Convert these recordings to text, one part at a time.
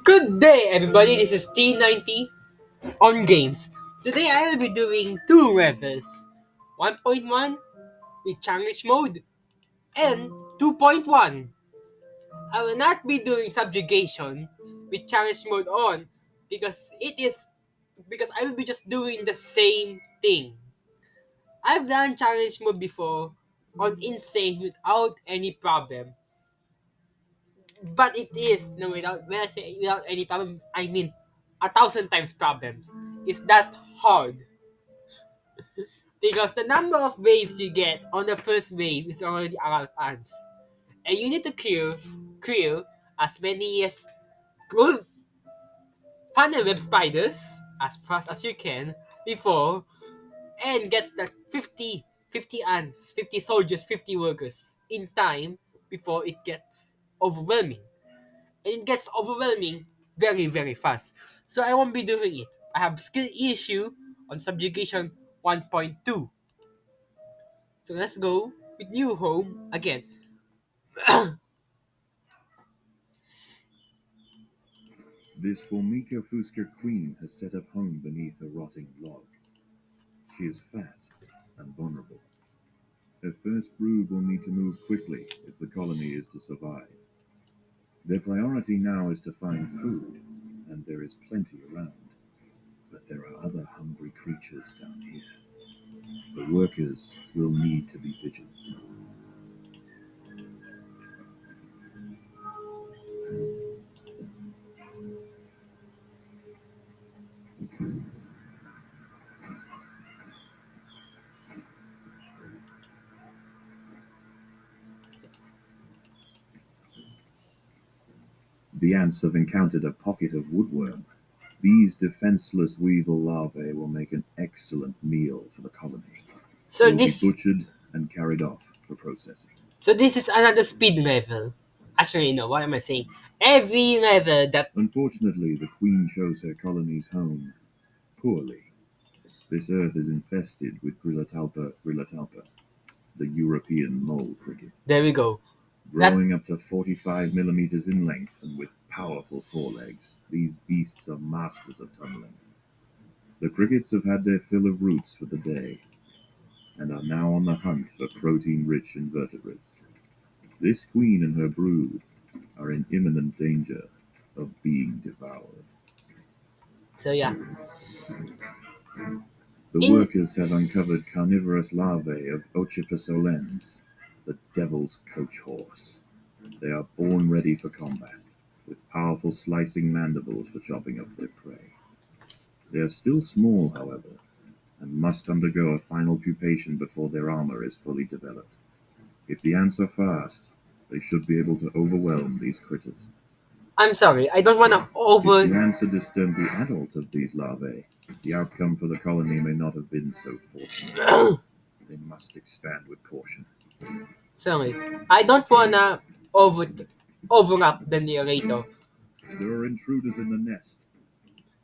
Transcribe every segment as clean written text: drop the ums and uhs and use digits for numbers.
Good day, everybody. This is T90 on Games. Today I will be doing two levels 1.1 with challenge mode and 2.1. I will not be doing subjugation with challenge mode on because I will be just doing the same thing. I've done challenge mode before on insane without any problem. But it is no without when I say without any problem, I mean 1,000 times problems. It's that hard because the number of waves you get on the first wave is already a lot of ants, and you need to clear as many as well, funnel web spiders as fast as you can before and get the 50 ants, 50 soldiers, 50 workers in time before it gets overwhelming. And it gets overwhelming very, very fast. So I won't be doing it. I have skill issue on subjugation 1.2. So let's go with new home again. This Formica Fusca queen has set up home beneath a rotting log. She is fat and vulnerable. Her first brood will need to move quickly if the colony is to survive. Their priority now is to find food, and there is plenty around. But there are other hungry creatures down here. The workers will need to be vigilant. The ants have encountered a pocket of woodworm. These defenseless weevil larvae will make an excellent meal for the colony. So They will be this butchered and carried off for processing. so this is another speed level. Actually no, what am I saying? Every level that Unfortunately, the queen chose her colony's home poorly. This earth is infested with Grillotalpa grillotalpa, the European mole cricket. there we go. Growing up to 45 millimeters in length and with powerful forelegs, these beasts are masters of tunneling. The crickets have had their fill of roots for the day and are now on the hunt for protein-rich invertebrates. This queen and her brood are in imminent danger of being devoured. So yeah. The In workers have uncovered carnivorous larvae of Ocypus olens, the devil's coach horse. They are born ready for combat, with powerful slicing mandibles for chopping up their prey. They are still small, however, and must undergo a final pupation before their armor is fully developed. If the ants are fast, they should be able to overwhelm these critters. I'm sorry, I don't wanna If the over ants had disturbed the adult of these larvae, the outcome for the colony may not have been so fortunate. They must expand with caution. sorry. I don't wanna overlap the narrator. There are intruders in the nest.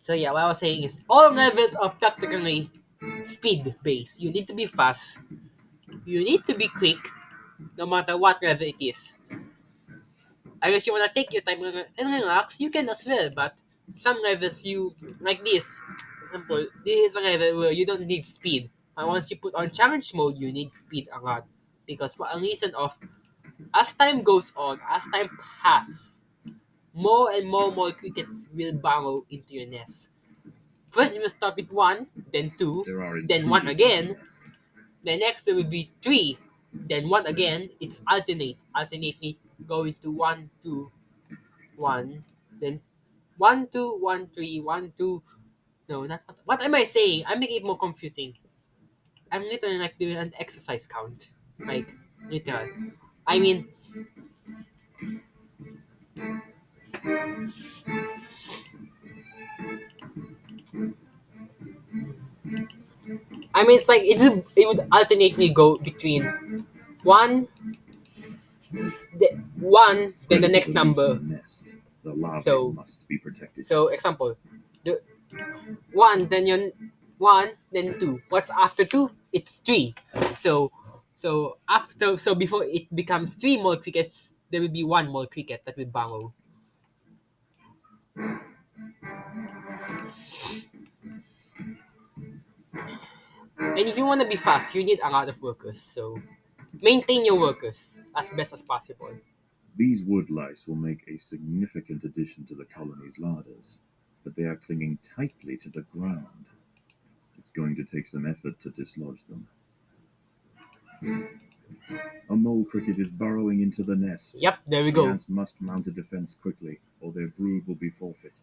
So yeah, what I was saying is all levels are practically speed based. You need to be fast. You need to be quick, no matter what level it is. Unless you wanna take your time and relax, you can as well. But some levels you like this. For example, this is a level where you don't need speed. And once you put on challenge mode, you need speed a lot. Because for a reason of as time goes on, as time passes, more and more crickets will burrow into your nest. First, it will start with one, then two, There are then one intruders in the again. nest. The next there will be three, then one again. It's alternately going to one, two, one, then one, two, one, three, one, two. No, not what am I saying? I'm making it more confusing. I'm literally like doing an exercise count, like literal. I mean, it's like it would alternately go between one, then the Predators next are loose in number. the nest. The larvae So must be protected. so example, the one, then you one, then two. What's after two? It's three. So before it becomes three more crickets, there will be one more cricket that will burrow. And if you want to be fast, you need a lot of workers. So maintain your workers as best as possible. These wood lice will make a significant addition to the colony's larders, but they are clinging tightly to the ground. It's going to take some effort to dislodge them. A mole cricket is burrowing into the nest. Yep, there we The go. ants must mount a defense quickly, or their brood will be forfeit.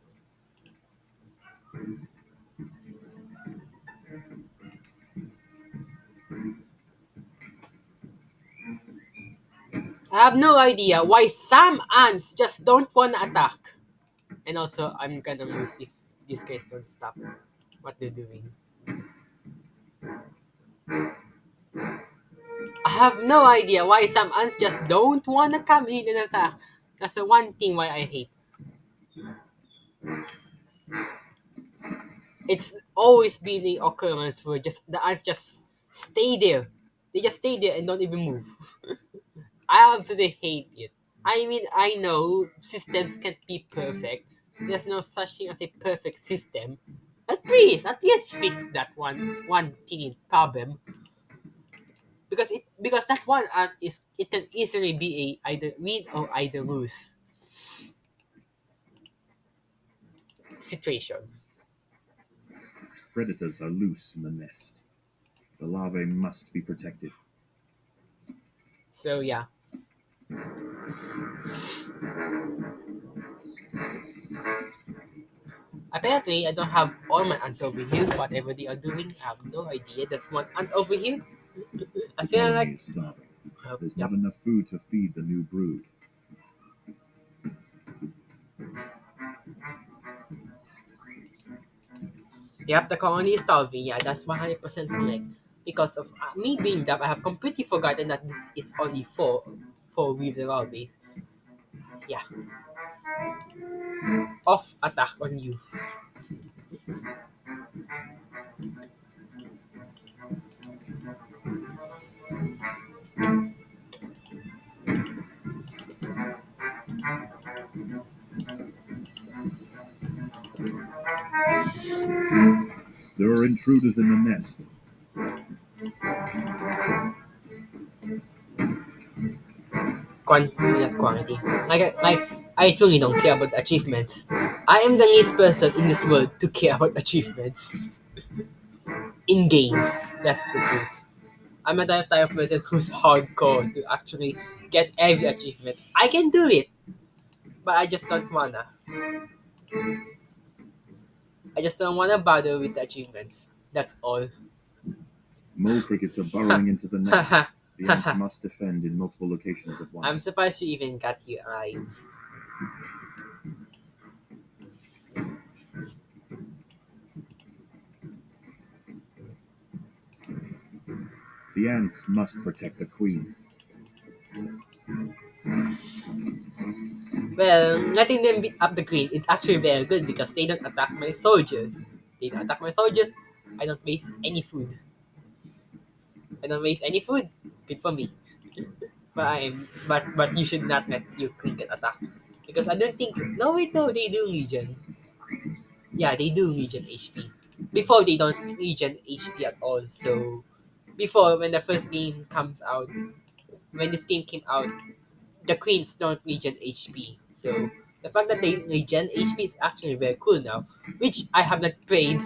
I have no idea why some ants just don't want to attack. And also, I'm gonna lose if these guys don't stop what they're doing. I have no idea why some ants just don't want to come in and attack. That's the one thing why I hate. It's always been the occurrence where just the ants just stay there. They just stay there and don't even move. I absolutely hate it. I mean, I know systems can't be perfect. There's no such thing as a perfect system. At least fix that one teeny problem. Because that one art is it can easily be a either win or either lose situation. Predators are loose in the nest. The larvae must be protected. So yeah. Apparently, I don't have all my ants over here. Whatever they are doing, I have no idea. There's one ant over here. I The feel colony like is starving. There's yep. not enough food to feed the new brood. Yep, the colony is starving. Yeah, that's 100% correct. Because of me being dumb, I have completely forgotten that this is only for with the larvae. Yeah, off attack on you. There are intruders in the nest. Quantity, not quantity. I truly don't care about achievements. I am the least person in this world to care about achievements in games. That's the truth. I'm a type of person who's hardcore to actually get every achievement. I can do it, but I just don't wanna. I just don't wanna bother with the achievements. That's all. Mole crickets are burrowing into the nest. The ants must defend in multiple locations at I'm once. surprised you even got here alive. The ants must protect the queen. Well, letting them beat up the queen is actually very good because they don't attack my soldiers. They don't attack my soldiers. I don't waste any food. I don't waste any food. Good for me. But you should not let your queen get attacked because I don't think no wait no they do Legion. Yeah, they do Legion HP. Before they don't Legion HP at all. So before when the first game comes out, when this game came out, the queens don't regen HP. So the fact that they regen HP is actually very cool now, which I have not played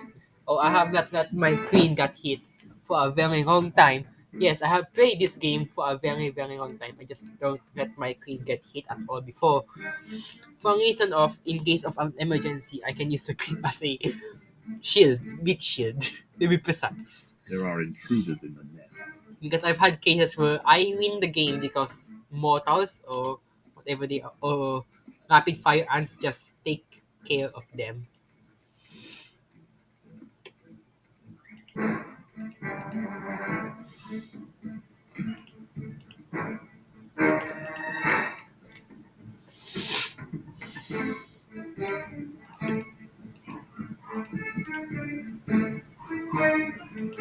or I have not let my queen got hit for a very long time. Yes, I have played this game for a very long time. I just don't let my queen get hit at all before. For a reason of in case of an emergency, I can use the queen as a shield, beat shield, to be precise. There are intruders in the nest. Because I've had cases where I win the game because mortals or whatever they are, or rapid fire ants just take care of them.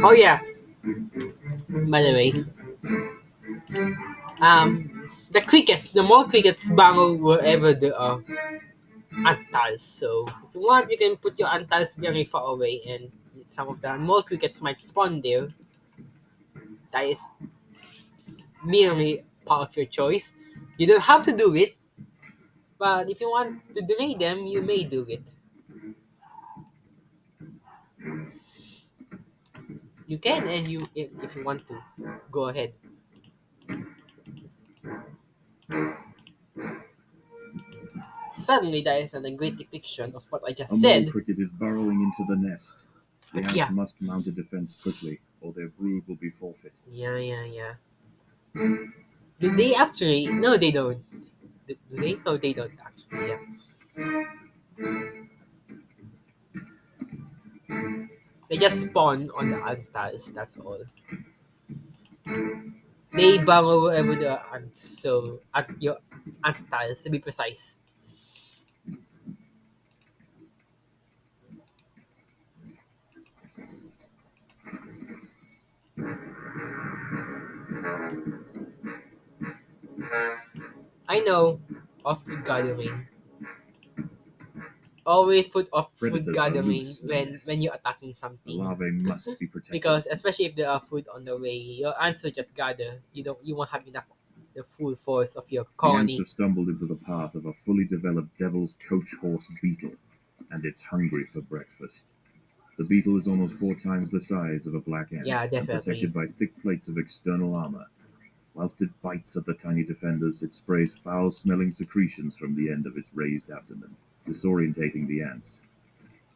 Oh yeah, by the way, the crickets, the more crickets bangle wherever there are. antas. So if you want, you can put your antas very far away, and some of the mole crickets might spawn there. That is merely part of your choice. You don't have to do it, but if you want to delay them, you may do it. You can, and you if you want to, go ahead. Suddenly, there is a great depiction of what I A just mole said. cricket is burrowing into the nest. The But ants yeah, must mount a defense quickly, or their brood will be forfeit. yeah. Do they actually? No, they don't. Do they? No, they don't actually. Yeah, they just spawn on the antas. That's all. They burrow wherever the ants. So at your antas, to be precise. I know of food gathering. Always put off food Predators are gathering loose in the when nest. you're attacking The something. larvae must be protected. Because especially if there are food on the way, your ants will just gather. You won't have enough the full force of your The ants colony. have stumbled into the path of a fully developed devil's coach horse beetle, and it's hungry for breakfast. The beetle is almost 4 times the size of a black ant Yeah, and definitely. protected by thick plates of external armor. Whilst it bites at the tiny defenders, it sprays foul smelling secretions from the end of its raised abdomen, disorientating the ants.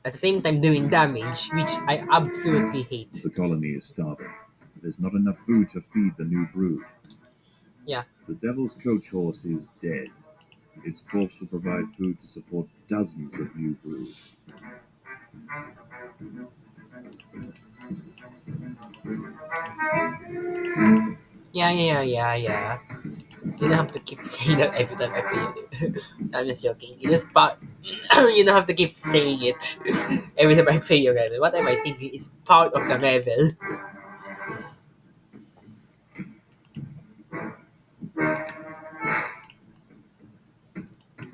At the same time doing damage, which I absolutely hate. The colony is starving. There's not enough food to feed the new brood. Yeah. The devil's coach horse is dead. Its corpse will provide food to support dozens of new brood. Yeah. You don't have to keep saying that every time I play it. I'm just joking. You just part you don't have to keep saying it every time I play your level. What am I thinking? It's part of the level.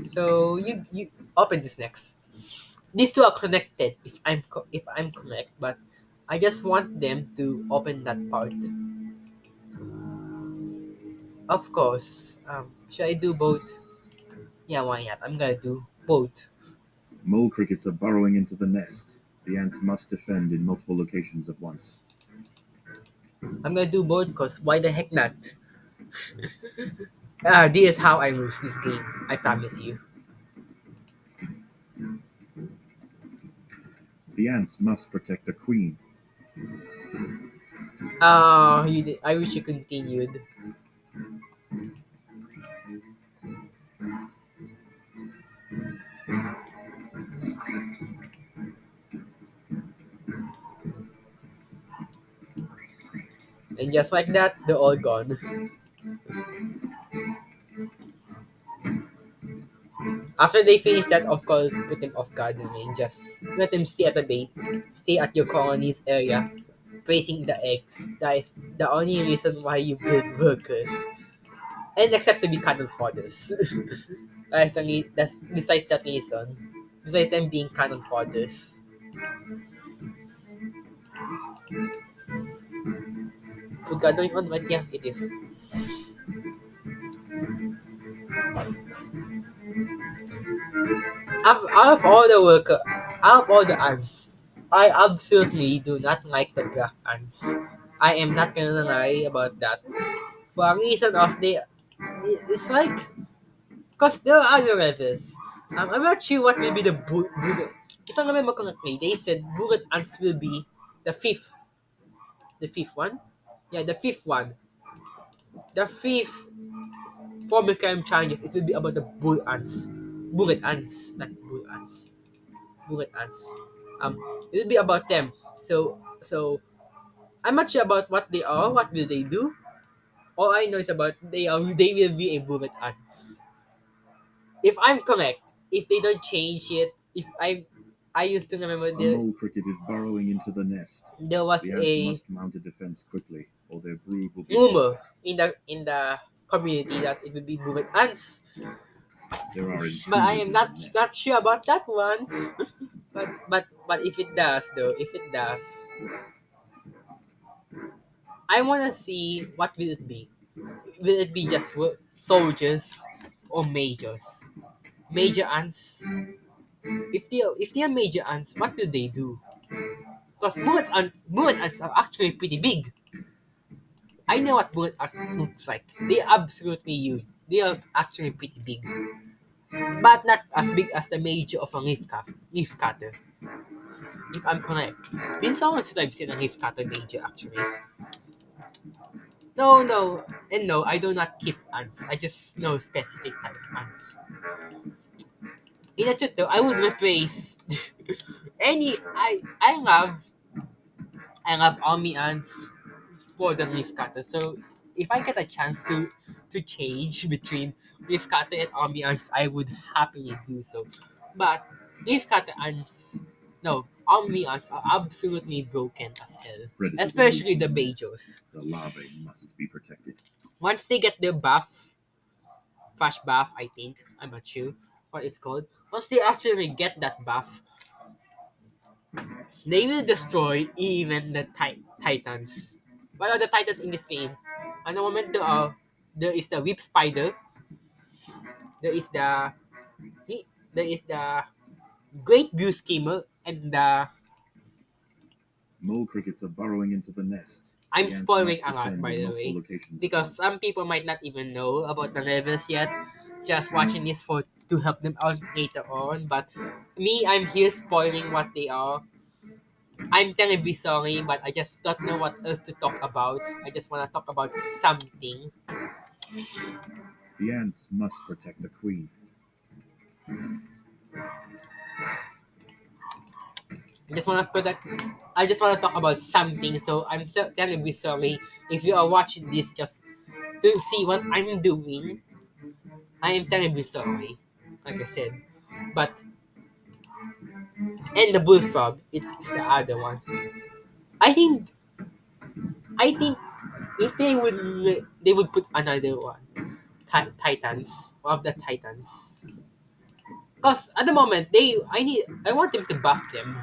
So you open this next. These two are connected if I'm correct, but I just want them to open that part. Of course. Should I do both? Yeah, why not? I'm gonna do both. Mole crickets are burrowing into the nest. The ants must defend in multiple locations at once. I'm gonna do both because why the heck not? This is how I lose this game. I promise you. The ants must protect the queen. I wish you continued. And just like that, they're all gone. After they finish that, of course, put them off guard and just let them stay at the bait. Stay at your colony's area, placing the eggs. That is the only reason why you build workers. And except to be cannon fodders. That's besides that reason. Besides them being cannon fodders. Forgot going on, but yeah, it is. Out of all the out of all the ants, I absolutely do not like the black ants. I am not gonna lie about that. For a reason of it's like, cause there are other levels. I'm not sure what will be the bullet. If I remember correctly, they said bullet ants will be the the fifth one. Yeah, the fifth one. The fifth form crime challenges. It will be about the bullet ants, not bull ants. Bullet ants. Um, it will be about them. So I'm not sure about what they are. What will they do? All I know is about they will be a bullet ants. If I'm correct, if they don't change it, if I used to remember A mole cricket is burrowing into the nest. there was The ants a must mount a defense quickly, or their brood will be rumor forfeit. in the community that it would be bullet ants. There are But I intruders am in the not nest. sure about that one. But if it does though, if it does, I wanna see what will it be. Will it be just soldiers or majors? Major ants. If they are major ants, what will they do? Because bullet ants are actually pretty big. I know what bullet ant looks like. They are absolutely huge. They are actually pretty big, but not as big as the major of a leaf cutter. If I'm correct. Been so long since I've seen a leaf cutter major actually. No, no, and no, I do not keep ants. I just know specific type of ants. In a truth though, I would replace any I love army ants more than leaf cutter. So if I get a chance to change between leaf cutter and army ants, I would happily do so. But leaf cutter ants, no, army ants are absolutely broken as hell, Predators are loose especially in the the nest. majors. The larvae must be protected. Once they get their buff, flash buff, I think I'm not sure what it's called. Once they actually get that buff, they will destroy even the titans. What are the titans in this game? At the moment, there is the whip spider. There is the great blue skimmer, and the Mole crickets are burrowing into the nest. I'm The ants spoiling must a lot defend by in the multiple way, locations at because some once. people might not even know about the levels yet. Just watching this for to help them out later on. But me, I'm here spoiling what they are. I'm terribly sorry, but I just don't know what else to talk about. I just want to talk about something. The ants must protect the queen. I just want to put that. I just want to talk about something. So I'm so terribly sorry if you are watching this just to see what I'm doing. I am terribly sorry, like I said. But and the bullfrog, it's the other one. I think I think if they would put another one, Titans, one of the Titans. Cause at the moment I want them to buff them.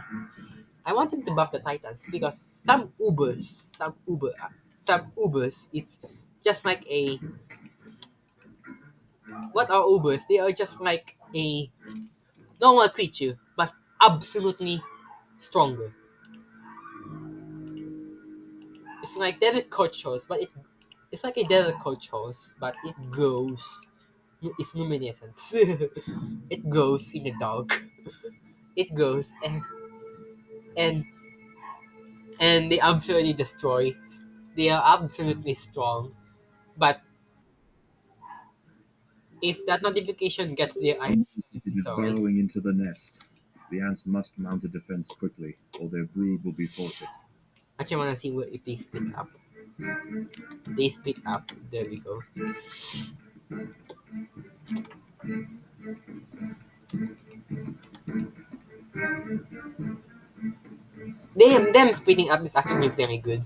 I want them to buff the Titans because some Ubers, it's just like a what are Ubers? They are just like a normal creature, but absolutely stronger. It's like Devil Coach Horse, but it's like a Devil Coach Horse, but it glows. It's luminescent. It glows in the dark. It glows and and they absolutely destroy. They are absolutely strong. But if that notification gets there, A I'm mole cricket is sorry. burrowing into the nest. The ants must mount a defense quickly, or their brood will be forfeit. Actually, I wanna see if they split up. They split up. There we go. Them splitting up is actually very good.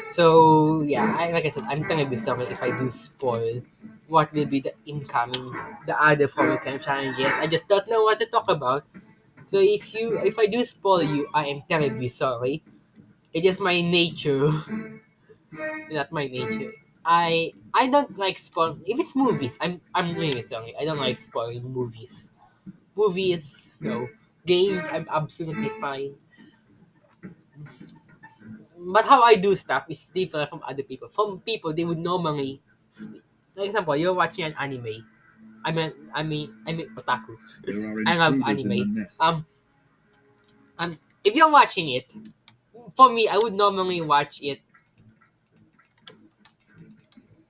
So yeah, like I said, I'm terribly sorry if I do spoil what will be the other foreign crime challenges. I just don't know what to talk about. So if I do spoil you, I am terribly sorry. It is my nature, not my nature. I don't like spoil. If it's movies, I'm really sorry. I don't like spoiling movies. Movies, no. Games, I'm absolutely fine. But how I do stuff is different from other people. From people, they would normally, like example, you're watching an anime. I mean, otaku. There are I love intruders in the anime. nest. If you're watching it, for me, I would normally watch it.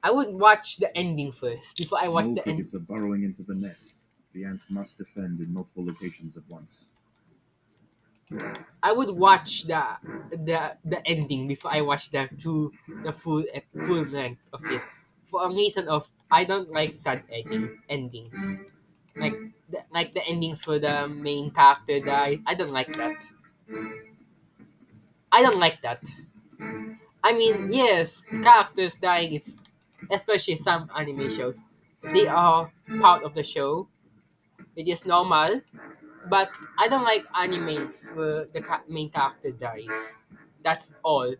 I would watch the ending first before I watch Mole the end. crickets are burrowing into the nest. The ants must defend in multiple locations at once. I would watch the ending before I watch the full length of it. For a reason of I don't like sad endings. Like the endings for the main character die. I don't like that. I don't like that. I mean, yes, characters dying. It's especially some anime shows. They are part of the show. It is normal, but I don't like animes where the main character dies. That's all.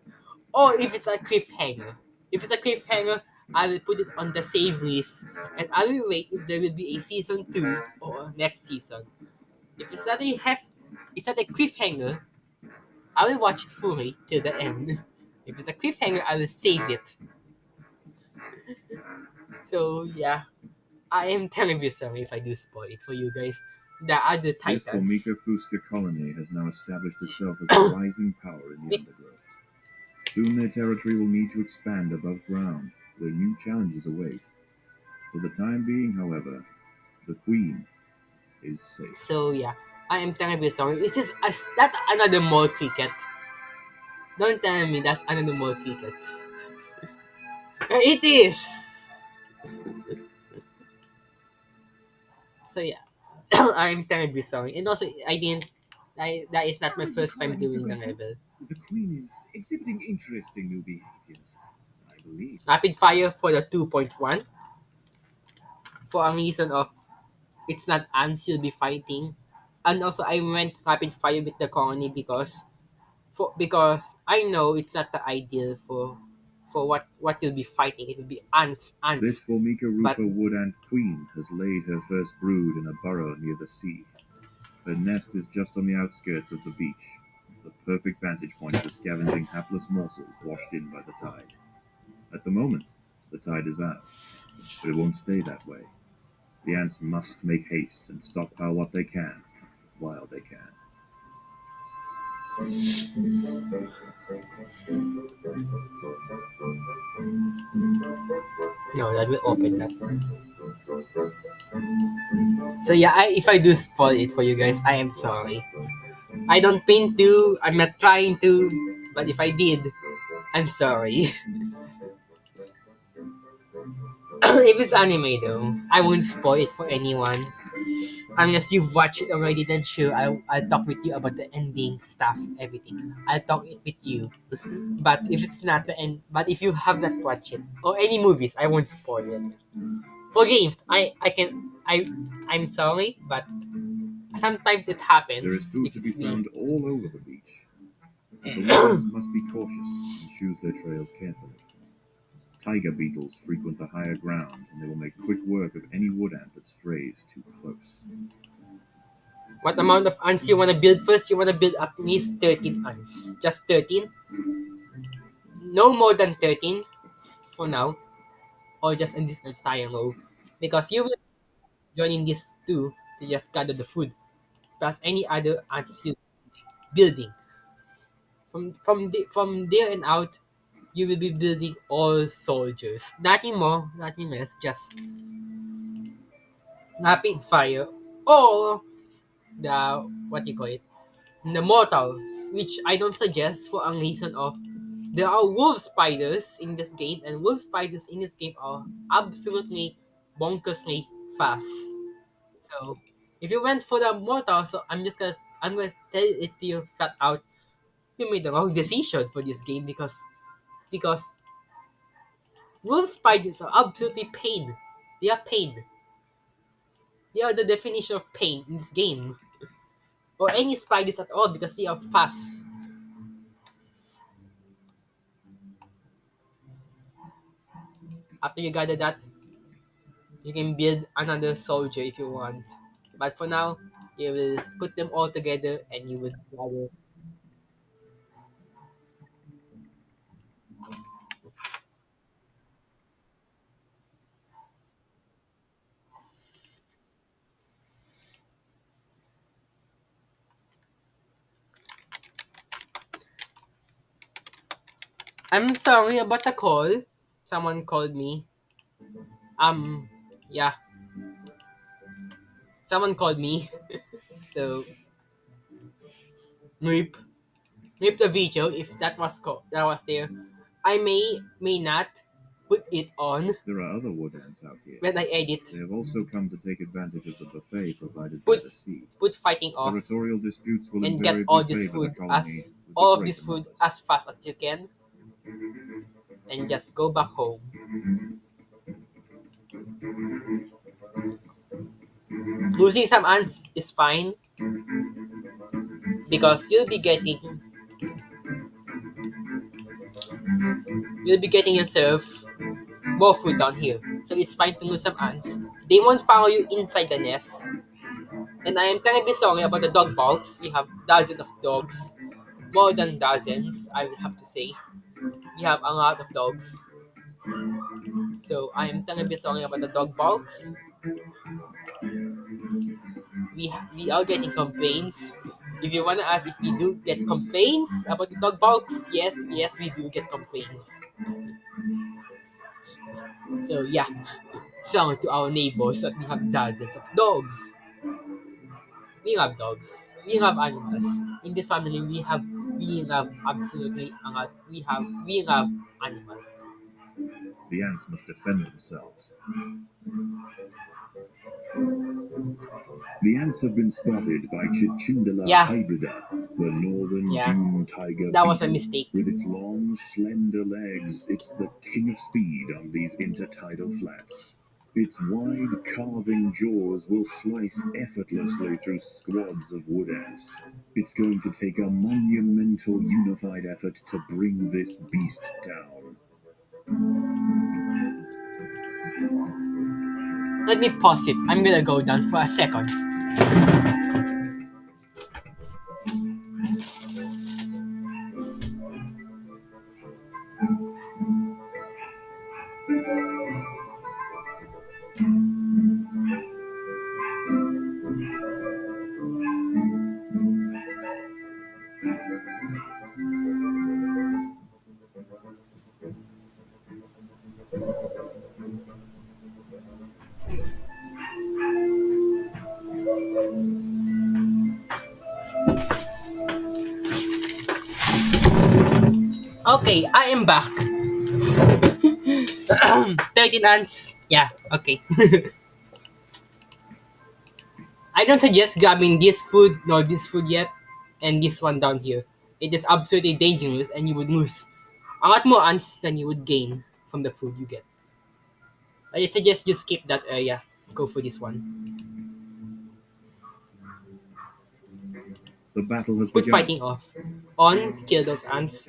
Or if it's a cliffhanger. If it's a cliffhanger, I will put it on the save list, and I will wait if there will be a season 2 or next season. If it's not a cliffhanger, I will watch it fully till the end. If it's a cliffhanger, I will save it. So yeah, I am terribly sorry if I do spoil it for you guys. The other This titans. Formica Fusca colony has now established itself as a rising power in the It, undergrowth. Soon their territory will need to expand above ground, where new challenges await. For the time being, however, the Queen is safe. so yeah, I am terribly sorry. Is this that another mall cricket? Don't tell me that's another mall cricket. It is. So yeah, I'm terribly sorry. And also, I didn't. That is not my first time doing the level. The Queen is exhibiting interesting new behaviors, I believe. Rapid fire for the 2.1 for a reason of it's not ants you'll be fighting. And also I went rapid fire with the colony because I know it's not the ideal for what you'll be fighting. It will be This ants. Formica But rufa wood ant queen has laid her first brood in a burrow near the sea. Her nest is just on the outskirts of the beach, the perfect vantage point for scavenging hapless morsels washed in by the tide. At the moment, the tide is out, but it won't stay that way. The ants must make haste and stockpile what they can, while they can. no, that will open that. So yeah, if I do spoil it for you guys, I am sorry. I don't mean to. I'm not trying to. But if I did, I'm sorry. If it's anime though, I won't spoil it for anyone. Unless you've watched it already, then sure, I'll talk with you about the ending stuff, everything. I'll talk it with you. But if it's not the end, but if you have not watched it or any movies, I won't spoil it. For games, I'm sorry, but sometimes it There is happens food if to be it's me. found all over the beach, but the woodlands must be cautious and choose their trails carefully. Tiger beetles frequent the higher ground, and they will make quick work of any wood ant that strays too close. What amount of ants you wanna build first? You wanna build at least 13 ants. Just 13? No more than 13 for now, or just in this entire row. Because you will join in this too to just gather the food. Plus any other ants you building. From there and out, you will be building all soldiers. Nothing more, nothing less, just rapid fire or the what you call it, the mortals, which I don't suggest for a reason of there are wolf spiders in this game, and wolf spiders in this game are absolutely bonkersly fast. So if you went for the mortal, so I'm gonna tell it to you flat out, you made the wrong decision for this game because wolf spiders are absolutely pain. They are pain. They are the definition of pain in this game. Or any spiders at all because they are fast. After you gather that, you can build another soldier if you want. But for now, you will put them all together and you will gather. I'm sorry about the call. Someone called me. Um, yeah, someone called me. So rip, rip the video if that was there. I may not put it on There are other wood ants out here. when I edit. They have also come to take advantage of the buffet provided by Put the sea. put fighting off Territorial disputes will and get invariably all this favor the food colony as with the all of this greater food numbers. as fast as you can. and just go back home. Losing some ants is fine because you'll be getting yourself more food down here. So it's fine to lose some ants. They won't follow you inside the nest. And I am terribly sorry about the dog barks. We have dozens of dogs. More than dozens, I would have to say. We have a lot of dogs. So I am terribly sorry about the dog barks. We are getting complaints. If you wanna ask if we do get complaints about the dog barks, yes, we do get complaints. So yeah, sorry to our neighbors that we have dozens of dogs. We love dogs. We love animals. In this family, we love absolutely a lot. We love animals. The ants must defend themselves. The ants have been spotted by Chichundala Yeah. hybrida, the northern Yeah. dune tiger That was a beetle. mistake. With its long, slender legs, it's the king of speed on these intertidal flats. Its wide, carving jaws will slice effortlessly through squads of wood ants. It's going to take a monumental unified effort to bring this beast down. Let me pause it. I'm gonna go down for a second. Okay, I am back. 13 ants. Yeah, okay. I don't suggest grabbing this food nor this food yet, and this one down here. It is absolutely dangerous, and you would lose a lot more ants than you would gain from the food you get. I suggest you skip that area. Go for this one. The battle has Put begun. fighting off. On, kill those ants.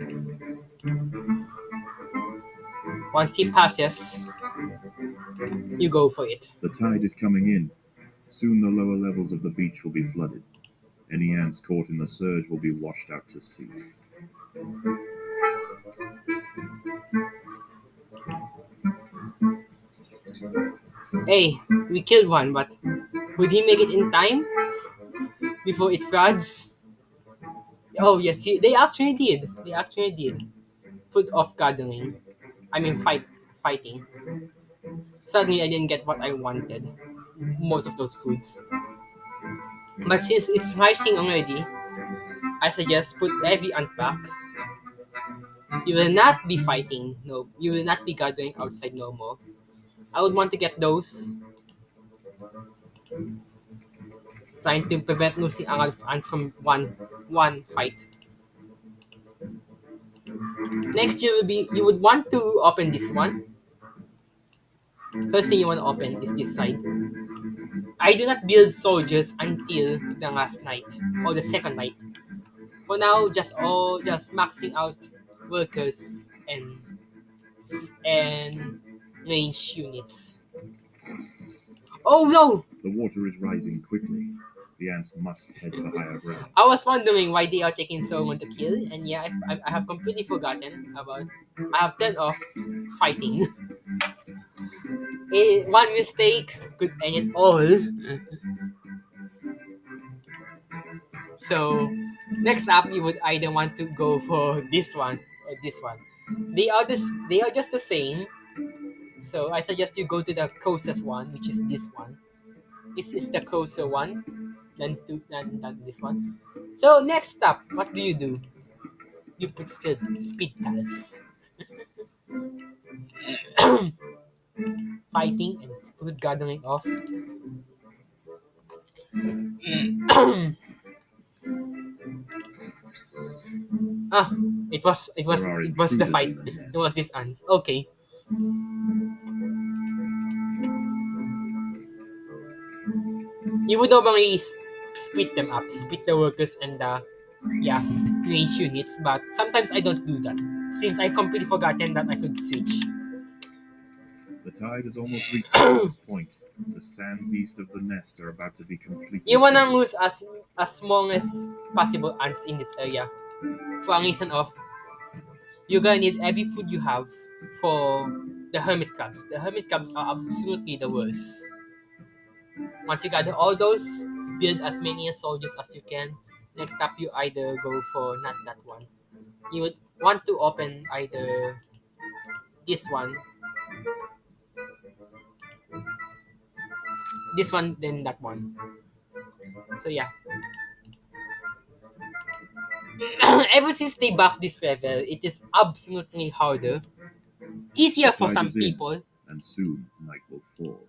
Once he passes, you go for it. The tide is coming in. Soon the lower levels of the beach will be flooded. Any ants caught in the surge will be washed out to sea. Hey, we killed one, but would he make it in time before it floods? Oh yes, they actually did. They actually did. Put off gathering. I mean fighting. Suddenly I didn't get what I wanted. Most of those foods. But since it's rising already, I suggest put heavy ant back. You will not be fighting. No, you will not be gathering outside no more. I would want to get those. Trying to prevent losing a lot of ants from one fight. Next you would want to open this one. First thing you want to open is this side. I do not build soldiers until the last night or the second night. For now, just maxing out workers and range units. Oh no! The water is rising quickly. The ants must head for higher ground. I was wondering why they are taking so long to kill, and yeah, I have completely forgotten about. I have turned off fighting. One mistake could end it all. So next up, you would either want to go for this one or this one. They are just the same. So I suggest you go to the closest one, which is this one. This is the closer one than this one. So next up, what do? You put speed palace. Fighting and food gathering off. Ah, There are it was the intruders fight. in the It was nest. this ants. Okay. You would normally split them up, split the workers and the yeah range units, but sometimes I don't do that since I completely forgotten that I could switch. The tide has almost reached its lowest point. The sands east of the nest are about to be completely You wanna flooded. lose as small as possible ants in this area for a reason of you're gonna need every food you have for the hermit crabs. The hermit crabs are absolutely the worst. Once you gather all those, build as many soldiers as you can. Next up, you either go for not that one. You would want to open either this one, then that one. So yeah, ever since they buffed this level, it is absolutely harder, The easier for tide some is in, people. and soon night will fall.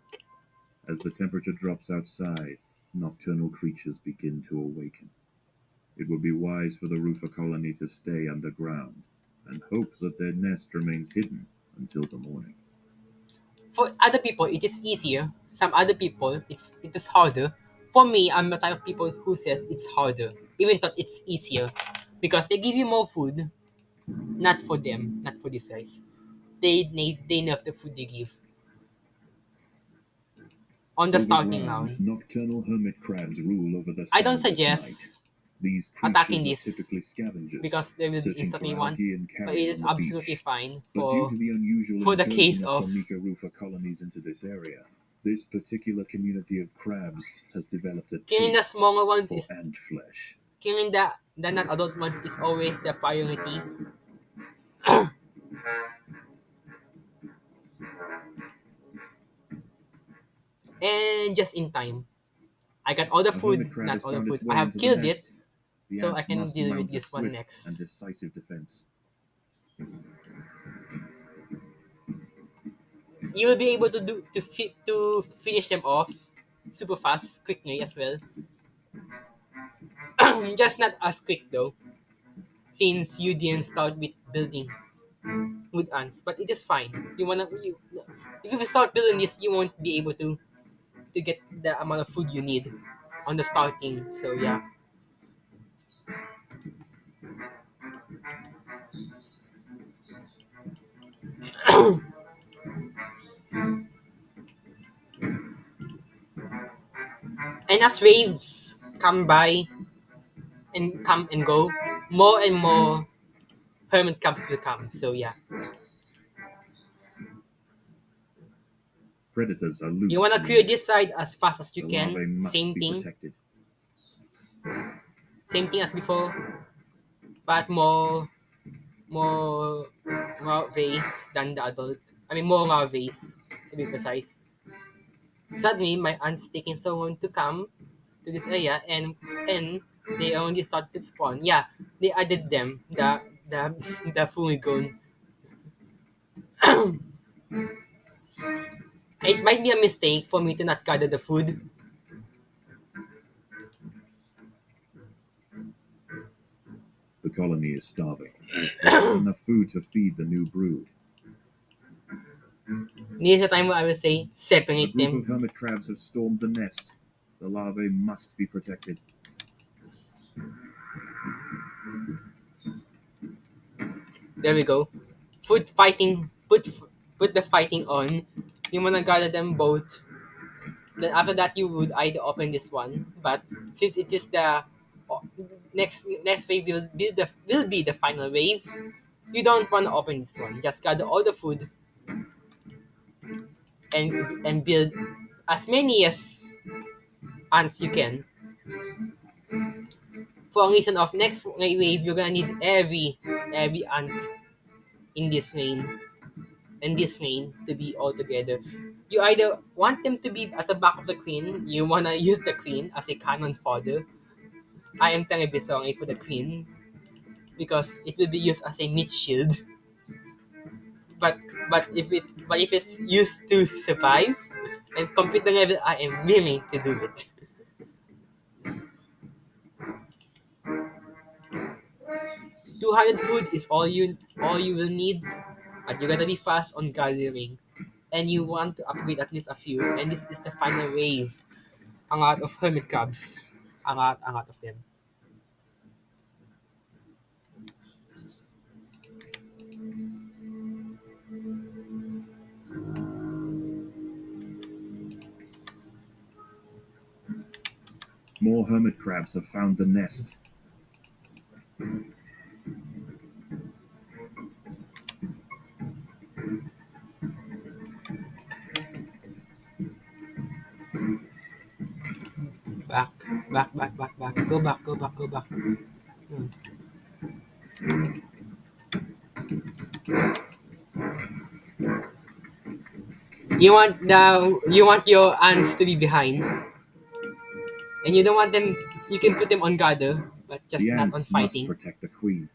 As the temperature drops outside, nocturnal creatures begin to awaken. It would be wise for the roofer colony to stay underground and hope that their nest remains hidden until the morning. For other people, it is easier. Some other people, it is harder. For me, I'm the type of people who says it's harder, even though it's easier, because they give you more food. Not for them, not for these guys. They nerf the food they give on the starting Overground, round. nocturnal hermit crabs rule over the I don't sands at night. suggest These attacking creatures are this typically scavengers, because they will be searching for instantly one, algae and but it carrion is on the absolutely beach. fine But due to the unusual for the incursion case of of Formica rufa colonies into this area, this particular community of crabs has developed a killing the taste smaller ones for is ant flesh. killing the non adult ones is always the priority. And just in time. I got all the A hermit food, crab not has all the found food. its I way have into the killed it, nest. The so I ants can must deal with mount a this one swift next. and decisive defense. You will be able to finish them off super fast, quickly as well. Just not as quick though, since you didn't start with building with ants. But it is fine. If you start building this, you won't be able to get the amount of food you need on the starting. So yeah. And as waves come and go, more and more hermit crabs will come. So yeah. Predators are You loose wanna in the clear this nest. side as fast as you The can. larvae must be protected. Same thing as before, but more larvae than the adult. I mean more larvae to be precise. Suddenly my aunt's taking so long to come to this area and they only started to spawn. Yeah, they added them the Fumigone. It might be a mistake for me to not gather the food. The colony is starving. There's not enough food to feed the new brood. Near the time where I will say A separate group of them. hermit crabs have stormed the nest. The larvae must be protected. There we go. Food fighting. Put the fighting on. You wanna gather them both. Then after that you would either open this one, but since it is the o- next wave will be the final wave, you don't want to open this one. Just gather all the food and build as many as ants you can. For a reason of next wave, you're gonna need every ant in this lane and this lane to be all together. You either want them to be at the back of the queen, you wanna use the queen as a cannon fodder. I am terribly sorry for the queen because it will be used as a mid shield. But but if it's used to survive and complete the level, I am willing to do it. 200 food is all you will need, but you gotta be fast on gathering. And you want to upgrade at least a few, and this is the final wave. A lot of hermit crabs. A lot of them. More hermit crabs have found the nest. Back, back. Go back. Hmm. You want your ants to be behind, and you don't want them. You can put them on gather, but just The not on ants must fighting. protect the queen.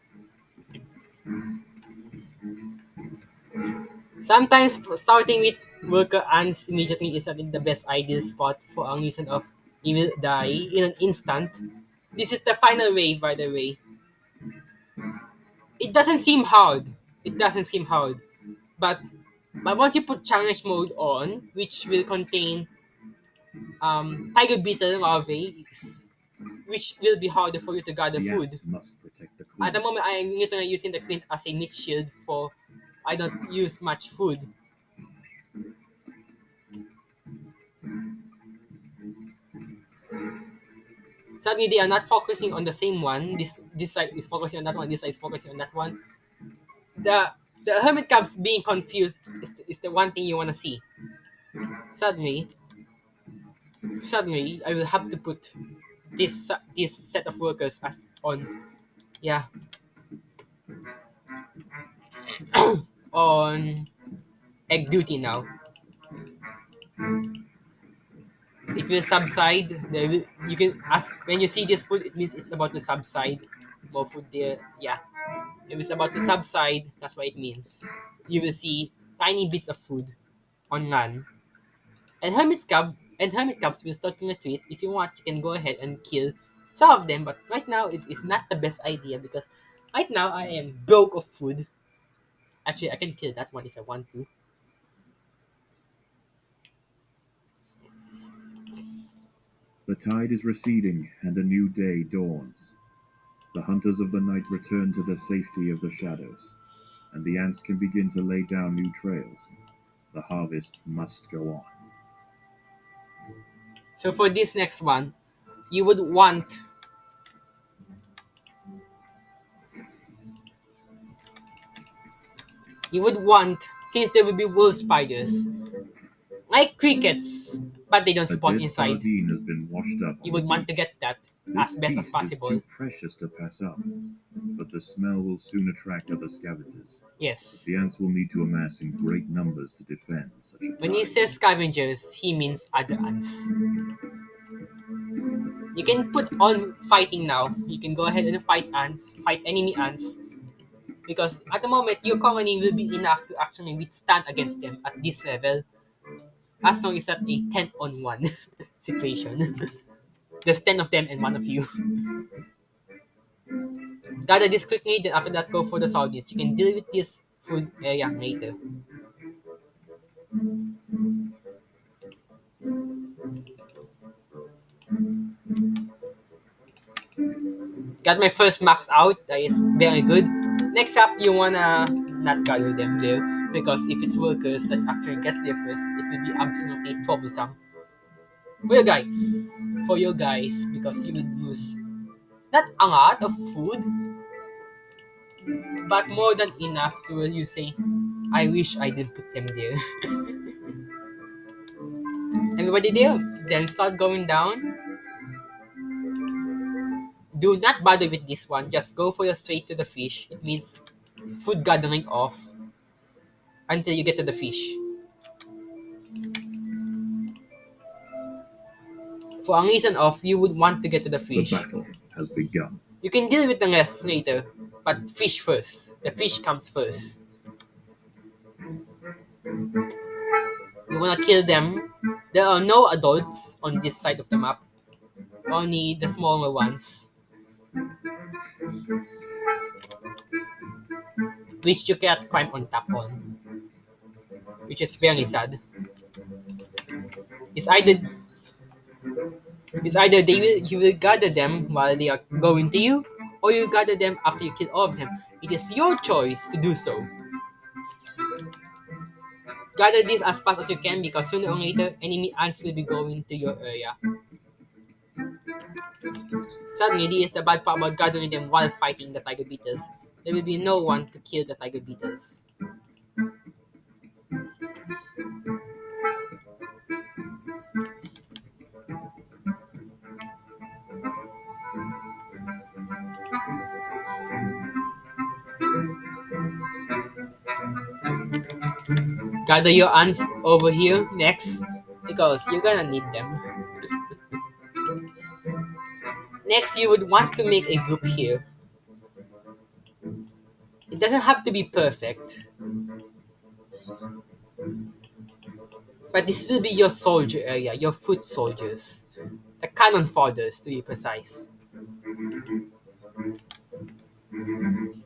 Sometimes starting with worker ants immediately is not the best ideal spot for a reason of you will die in an instant. This is the final wave, by the way. It doesn't seem hard. It doesn't seem hard. But once you put challenge mode on, which will contain tiger beetle larvae, which will be harder for you to gather The food. ants must protect the At the queen. moment, I am literally using the queen as a meat shield for I don't use much food. Suddenly, they are not focusing on the same one. This side is focusing on that one. This side is focusing on that one. The the hermit crabs being confused is the one thing you want to see. Suddenly, I will have to put this set of workers as on, yeah, on egg duty now. It will subside. You can ask when you see this food, it means it's about to subside. More food there, yeah. If it's about to subside, that's what it means. You will see tiny bits of food on land. And hermit crabs will start to retreat. If you want, you can go ahead and kill some of them, but right now it's not the best idea because right now I am broke of food. Actually, I can kill that one if I want to. The tide is receding and a new day dawns. The hunters of the night return to the safety of the shadows, and the ants can begin to lay down new trails. The harvest must go on. So for this next one, you would want since there will be wolf spiders, like crickets, but they don't A spawn dead inside. sardine has been washed up You on the would want to beach. get that as This best as feast is too possible. precious to pass up, but the smell will soon attract other scavengers. Yes. The ants will need to amass in great numbers to defend such a When he prize. says scavengers, he means other ants. You can put on fighting now. You can go ahead and fight ants, fight enemy ants, because at the moment your colony will be enough to actually withstand against them at this level, as long as that a 10 on 1 situation. There's 10 of them and one of you. Gather this quickly, then after that go for the Saudis. You can deal with this food area later. Got my first max out. That is very good. Next up, you wanna not gather them there because if it's workers that actually gets there first, it will be absolutely troublesome for you guys. For you guys, because you will lose not a lot of food, but more than enough to where you say, "I wish I didn't put them there." Everybody there, then start going down. Do not bother with this one. Just go for your straight to the fish. It means food gathering off until you get to the fish. For a reason of you would want to get to the The fish. battle has begun. You can deal with the rest later, but fish first. The fish comes first. You wanna kill them. There are no adults on this side of the map. Only the smaller ones. which you cannot climb on top on, which is very sad. It's either you will gather them while they are going to you, or you gather them after you kill all of them. It is your choice to do so. Gather this as fast as you can because sooner or later enemy ants will be going to your area. Suddenly, this is the bad part about gathering them while fighting the tiger beetles. There will be no one to kill the tiger beetles. Gather your ants over here next because you're gonna need them. Next, you would want to make a group here. It doesn't have to be perfect, but this will be your soldier area, your foot soldiers. The cannon fodders, to be precise.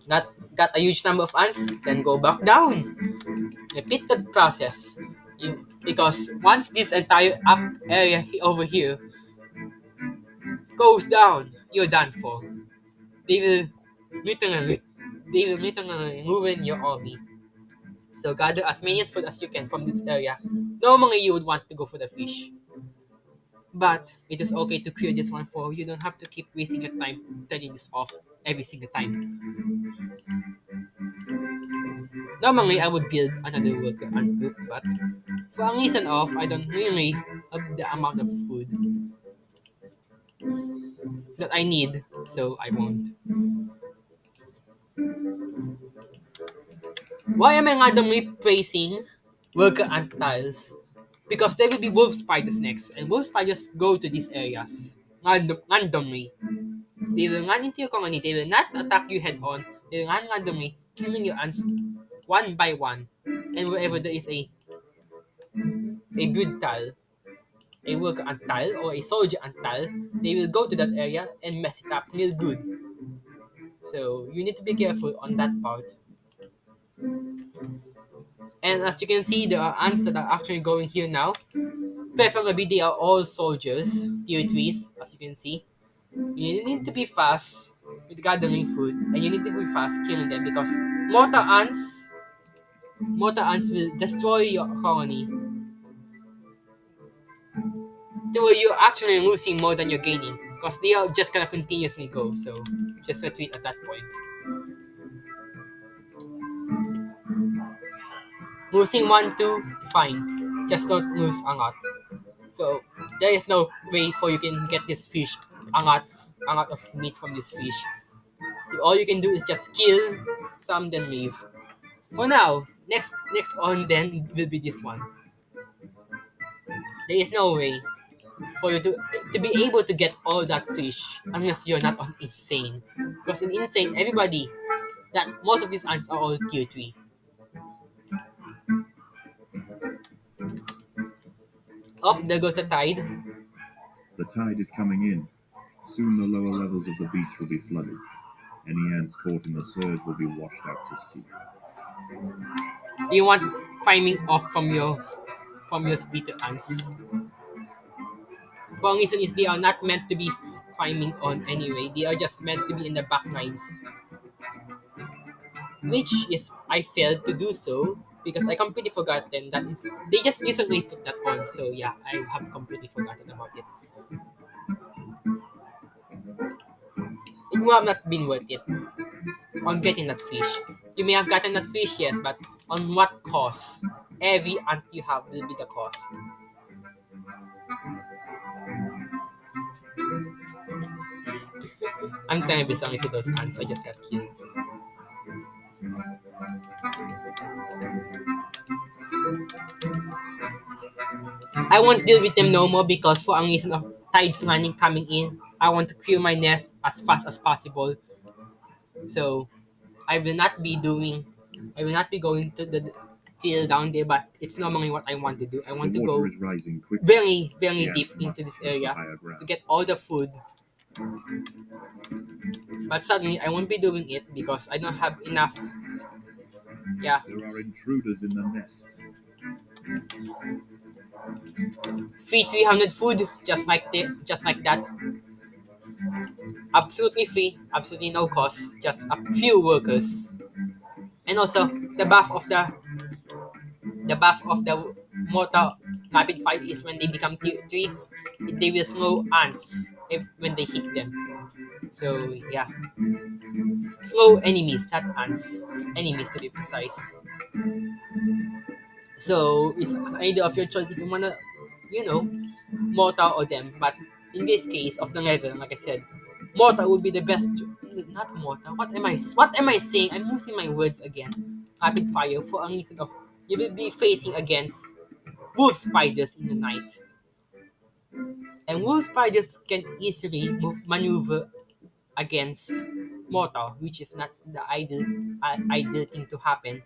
Got a huge number of ants? Then go back down. Repeat the process. Because once this entire up area over here goes down, you're done for. They will literally, ruin your army. So gather as many as food as you can from this area. Normally you would want to go for the fish. But it is okay to clear this one for you don't have to keep wasting your time turning this off every single time. Normally I would build another worker ant group, but for a reason of I don't really have the amount of food that I need, so I won't. Why am I randomly placing worker ant tiles? Because there will be wolf spiders next, and wolf spiders go to these areas randomly. They will run into your colony, they will not attack you head on, they will run randomly, killing your ants one by one. And wherever there is a good tile, a worker ant tile, or a soldier ant tile, they will go to that area and mess it up real good. So you need to be careful on that part. And as you can see, there are ants that are actually going here now. Preferably, they are all soldiers, tier 3s, as you can see. You need to be fast with gathering food, and you need to be fast killing them because mortar ants, mortar ants will destroy your colony. So you're actually losing more than you're gaining because they are just gonna continuously go. So just retreat at that point. Losing one, two, fine. Just don't lose a lot. So there is no way for you can get this fish a lot of meat from this fish. All you can do is just kill some, then leave. For now, next on then will be this one. There is no way for you to be able to get all that fish unless you're not on insane. Because in insane, everybody that most of these ants are all tier 3. Oh, there goes the tide. The tide is coming in. Soon the lower levels of the beach will be flooded. Any ants caught in the surge will be washed out to sea. You want climbing off from your speeder ants. One reason is they are not meant to be climbing on anyway. They are just meant to be in the back lines. Which is I failed to do so because I completely forgotten that is they just recently put that on. So yeah, I have completely forgotten about it. It would have not been worth it on getting that fish. You may have gotten that fish, yes, but on what cost? Every ant you have will be the cost. I'm terribly sorry to those ants. I just got killed. I won't deal with them no more because for a reason of tides running coming in, I want to clear my nest as fast as possible. So I will not be doing I will not be going to the till down there, but it's normally what I want to do. I want The to water go is rising quickly. very, very The deep ants into must this move to area higher to ground. get all the food But suddenly, I won't be doing it because I don't have enough. Yeah, There are intruders in the nest. free 300 food, just like that. Absolutely free, absolutely no cost, just a few workers. And also the buff of the mortar rapid fire is when they become tier 3, they will slow ants when they hit them. So yeah, slow enemies, not ants. Enemies to be precise. So it's either of your choice if you wanna, you know, mortar or them. But in this case of the level, like I said, mortar would be the best. Not mortar. What am I saying? I'm losing my words again. Rapid fire for a reason of you will be facing against wolf spiders in the night, and wolf spiders can easily maneuver against mortar, which is not the ideal thing to happen.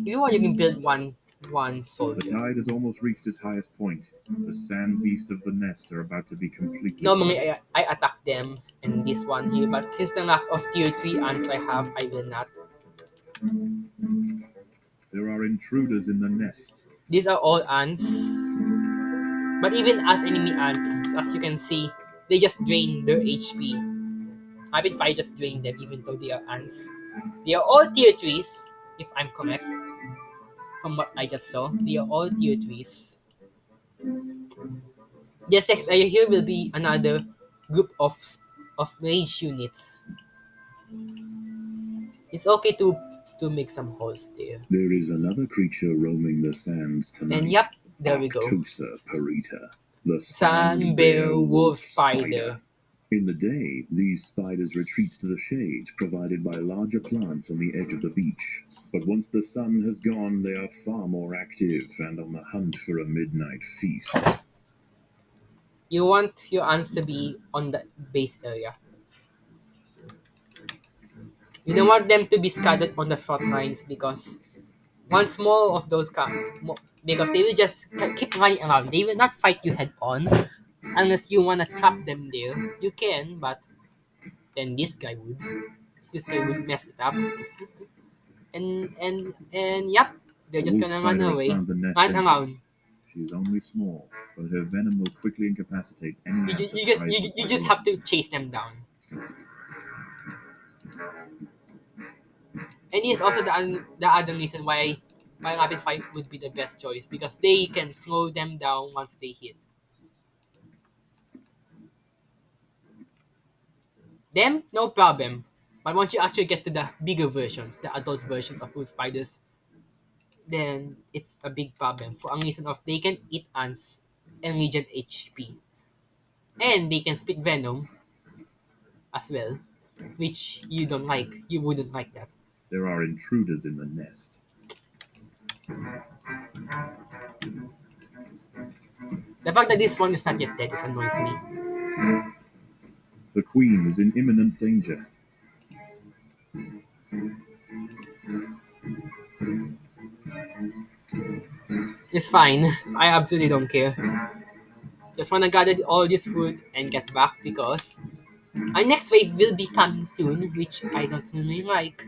If you want, you can build one The soldier. tide has almost reached its highest point. The sands east of the nest are about to be completely Normally, flooded. I attack them in this one here, but since the lack of tier 3 ants I have, I will not. There are intruders in the nest. These are all ants, but even as enemy ants, as you can see, they just drain their HP. Rapid fire just drain them, even though they are ants. They are all tier 3s, if I'm correct, from what I just saw. They are all tier 3s. This next area here will be another group of range units. It's okay to make some holes there. There is another creature roaming the sands tonight. And yep, there we go. Arctosa parita, the Sand bear wolf spider. In the day, these spiders retreat to the shade provided by larger plants on the edge of the beach. But once the sun has gone, they are far more active and on the hunt for a midnight feast. You want your ants to be on the base area. You don't want them to be scattered on the front lines because once more of those because they will just keep running around. They will not fight you head on unless you wanna trap them there. You can, but then this guy would. This guy would mess it up. And yep, they're The just wolf gonna run spider has away, found the nest run around. entrance. She is only small, but her venom will quickly incapacitate any You, ant ju- that you just tries you, to you fly just away. have to chase them down. And here's also the other reason why rapid fire would be the best choice because they can slow them down once they hit. Them, no problem. But once you actually get to the bigger versions, the adult versions of Wolf Spiders, then it's a big problem for a reason of they can eat ants and regen HP. And they can spit venom as well, which you don't like. You wouldn't like that. There are intruders in the nest. The fact that this one is not yet dead is annoys me. The queen is in imminent danger. It's fine. I absolutely don't care. Just wanna gather all this food and get back because our next wave will be coming soon, which I don't really like.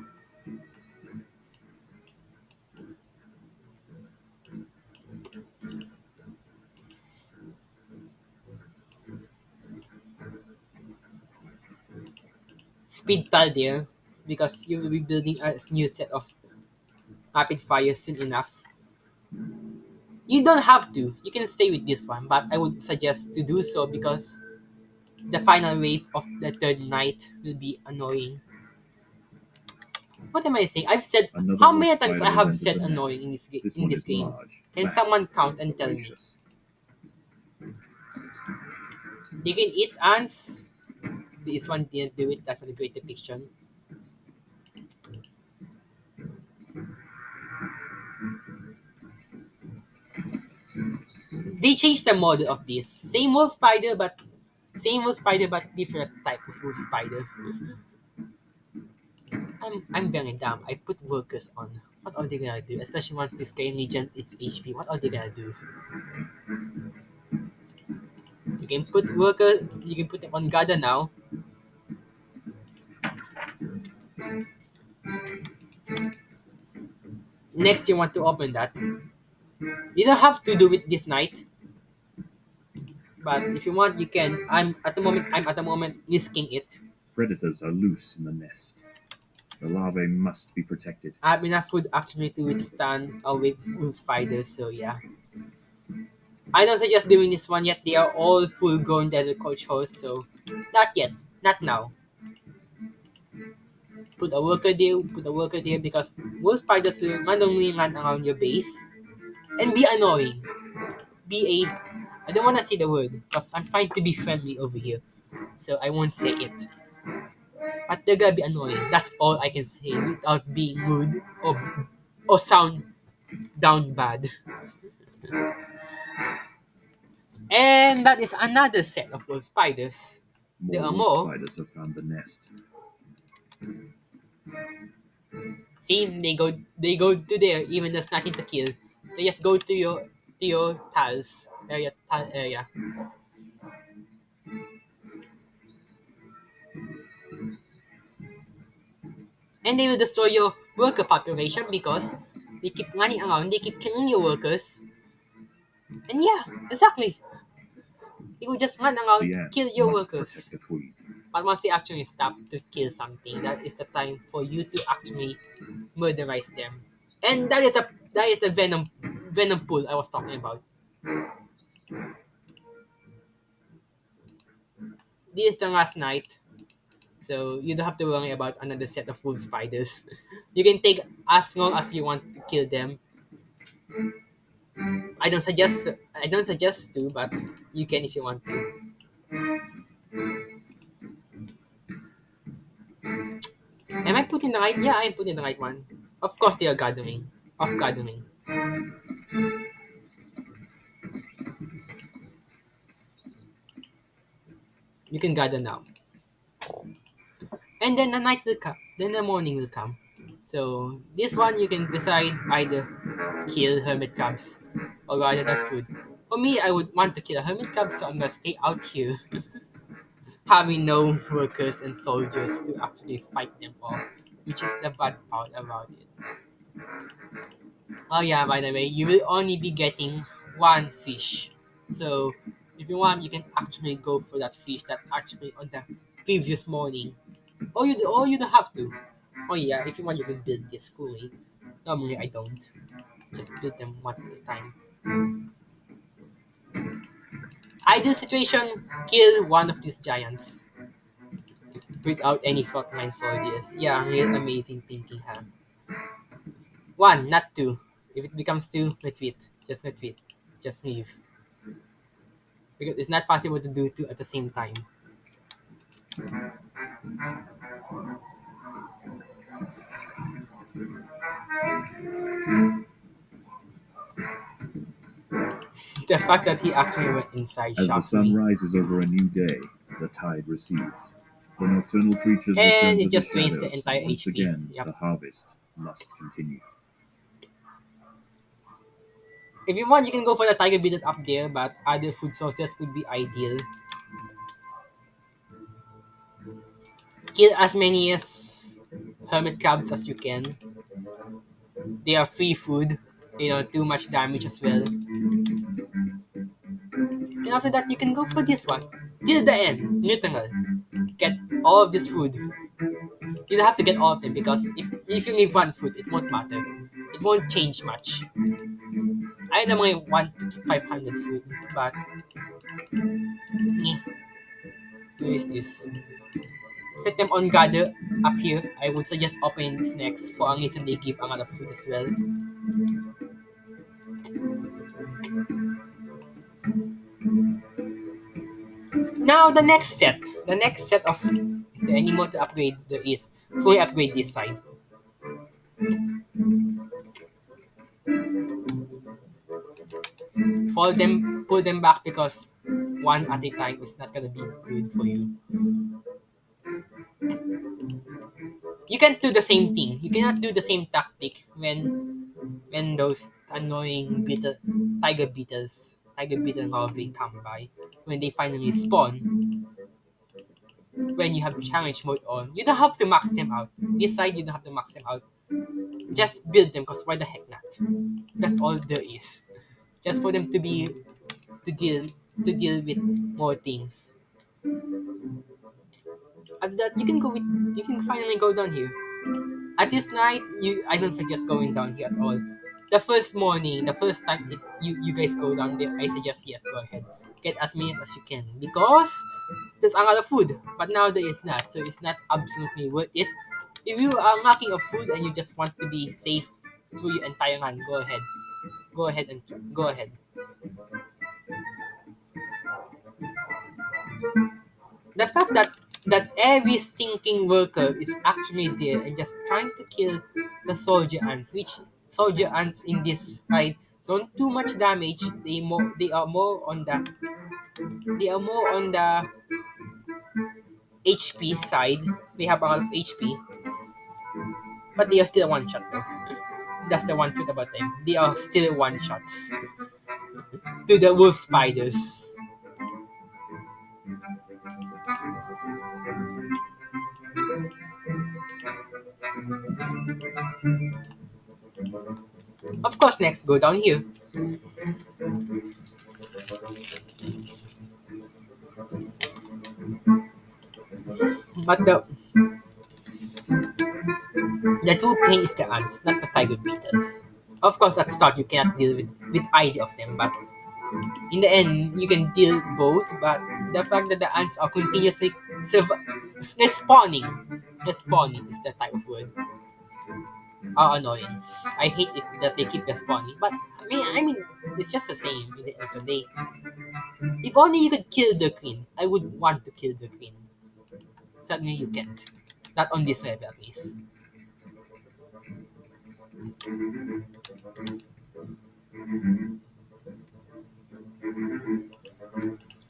Speed tile there because you will be building a new set of rapid fire soon enough. You don't have to. You can stay with this one, but I would suggest to do so because the final wave of the third night will be annoying. What am I saying? I've said Another how wolf many times spider I has have entered said the annoying nest. in this This in one this is game. large, Can fast, someone count and tell me? voracious. They can eat ants. This one didn't do it. That's a great depiction. They changed the model of this. Same wolf spider but different type of wolf spider. I'm very dumb. I put workers on. What are they gonna do? Especially once this guy regens its HP. What are they gonna do? You can put worker. You can put them on gather now. Next, you want to open that. You don't have to do it this night, but if you want, you can. I'm at the moment risking it. Predators are loose in the nest. The larvae must be protected. I have enough food actually to withstand with spiders. So yeah, I don't suggest doing this one yet. They are all full-grown devil coach hosts, so not yet, not now. Put a worker there. Put a worker there because most spiders will randomly land around your base and be annoying. Be a I don't want to say the word because I'm trying to be friendly over here, so I won't say it. But they're gonna be annoying. That's all I can say without being rude or sound down bad. And that is another set of wolf spiders. There More are wolf more. spiders have found the nest. See, they go to there even there's nothing to kill. They just go to your tiles tile area. And they will destroy your worker population because they keep running around, they keep killing your workers. And yeah, exactly. They will just run around, The kill ants your must workers. protect the queen. But once they actually stop to kill something, that is the time for you to actually murderize them. And that is the venom pool I was talking about. This is the last night, so you don't have to worry about another set of wolf spiders. You can take as long as you want to kill them. I don't suggest to, but you can if you want to. Am I putting the right? Yeah, I'm putting the right one. Of course, they are gathering. Of gathering. You can gather now, and then the night will come. Then the morning will come. So this one you can decide either kill hermit crabs or rather that food. For me, I would want to kill a hermit crab, so I'm gonna stay out here, having no workers and soldiers to actually fight them off, which is the bad part about it. Oh yeah, by the way, you will only be getting one fish. So if you want, you can actually go for that fish that actually on the previous morning. Or you don't have to. Oh yeah, if you want, you can build this fully. Normally, I don't. Just build them one at a time. Ideal situation: kill one of these giants without any frontline soldiers. Yeah, real amazing thinking, huh? One, not two. If it becomes two, retreat. Just retreat. Just leave. Because it's not possible to do two at the same time. The fact that he actually went inside As the shocked sun me. rises over a new day, the tide recedes. The nocturnal creatures And return to it the just drains the shadows, entire and once HP. again Yep. the harvest must continue. If you want, you can go for the tiger beetles up there, but other food sources would be ideal. Kill as many as hermit crabs as you can. They are free food. They don't do much damage as well. And after that, you can go for this one. Till the end, Nutangal. Get all of this food. You don't have to get all of them because if you leave one food, it won't matter. It won't change much. I know I want to keep 500 food, but eh, who is this? Set them on gather up here. I would suggest opening this next for a reason they give a lot of food as well. Now the next set. The next set of is there any more to upgrade? There is. Fully upgrade this side. Pull them back because one at a time is not gonna be good for you. You can't do the same thing. You cannot do the same tactic when those annoying tiger beetles larvae come by. when they finally spawn, when you have challenge mode on, you don't have to max them out. This side, you don't have to max them out. Just build them, cause why the heck not? That's all there is. Just for them to be to deal to deal with more things. And that you can finally go down here. At this night, I don't suggest going down here at all. The first morning, the first time you guys go down there, I suggest yes, go ahead. Get as many as you can because there's a lot of food, but now there is not, so it's not absolutely worth it. If you are lacking of food and you just want to be safe through your entire run, go ahead. Go ahead and go ahead. The fact that every stinking worker is actually there and just trying to kill the soldier ants, which soldier ants in this fight don't do much damage. They are more on the HP side. They have a lot of HP, but they are still one shot though. That's the one thing about them. They are still one shots to the wolf spiders. Of course, next go down here. But the true pain is the ants, not the tiger beetles. Of course, at start you cannot deal with either of them, but in the end you can deal both. But the fact that the ants are continuously respawning is the type of word, are annoying. I hate it that they keep respawning, but I mean, it's just the same in the end of the day. If only you could kill the queen, I would want to kill the queen. Suddenly you can't. Not on this level at least.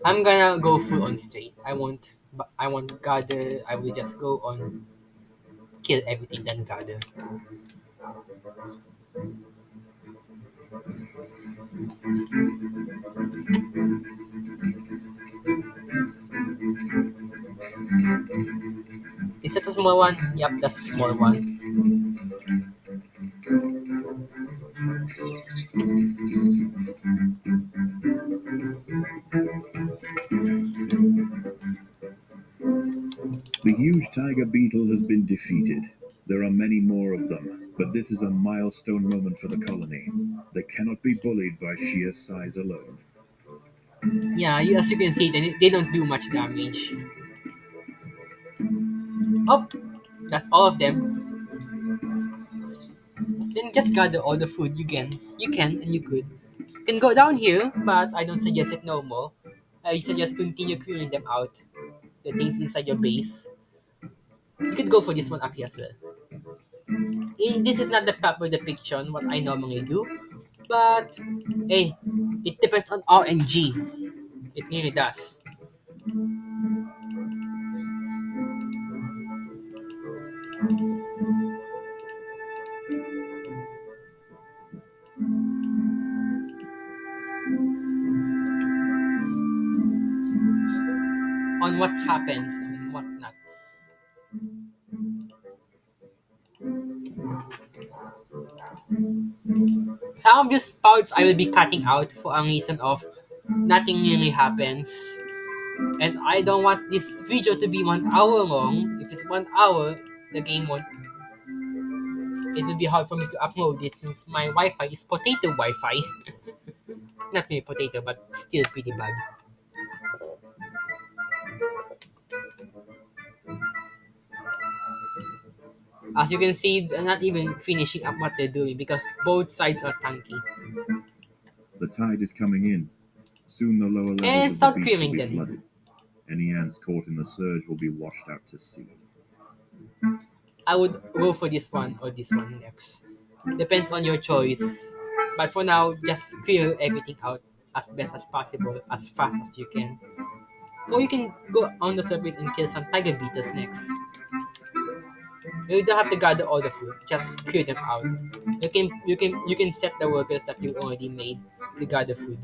I'm gonna go full on straight. I won't gather. I will just go on kill everything then gather. Is that a small one? Yep, that's a small one. The huge tiger beetle has been defeated. There are many more of them, but this is a milestone moment for the colony. They cannot be bullied by sheer size alone. Yeah, as you can see, they don't do much damage. Oh, that's all of them. Then just gather all the food you can. You can and you could. You can go down here, but I don't suggest it no more. I suggest continue clearing them out. The things inside your base. You could go for this one up here as well. This is not the proper depiction what I normally do, but hey, it depends on RNG. It really does. On what happens and what not. Some of these parts I will be cutting out for a reason of nothing really happens. And I don't want this video to be 1 hour long. If it's 1 hour, the game won't. It will be hard for me to upload it since my Wi-Fi is potato Wi-Fi. Not really potato, but still pretty bad. As you can see, they're not even finishing up what they're doing because both sides are tanky. The tide is coming in. Soon the lower And levels of start the beach will clearing be them. flooded. Any ants caught in the surge will be washed out to sea. I would go for this one or this one next. Depends on your choice. But for now, just clear everything out as best as possible, as fast as you can. Or you can go on the surface and kill some tiger beetles next. You don't have to gather all the food. Just clear them out. You can set the workers that you already made to gather food.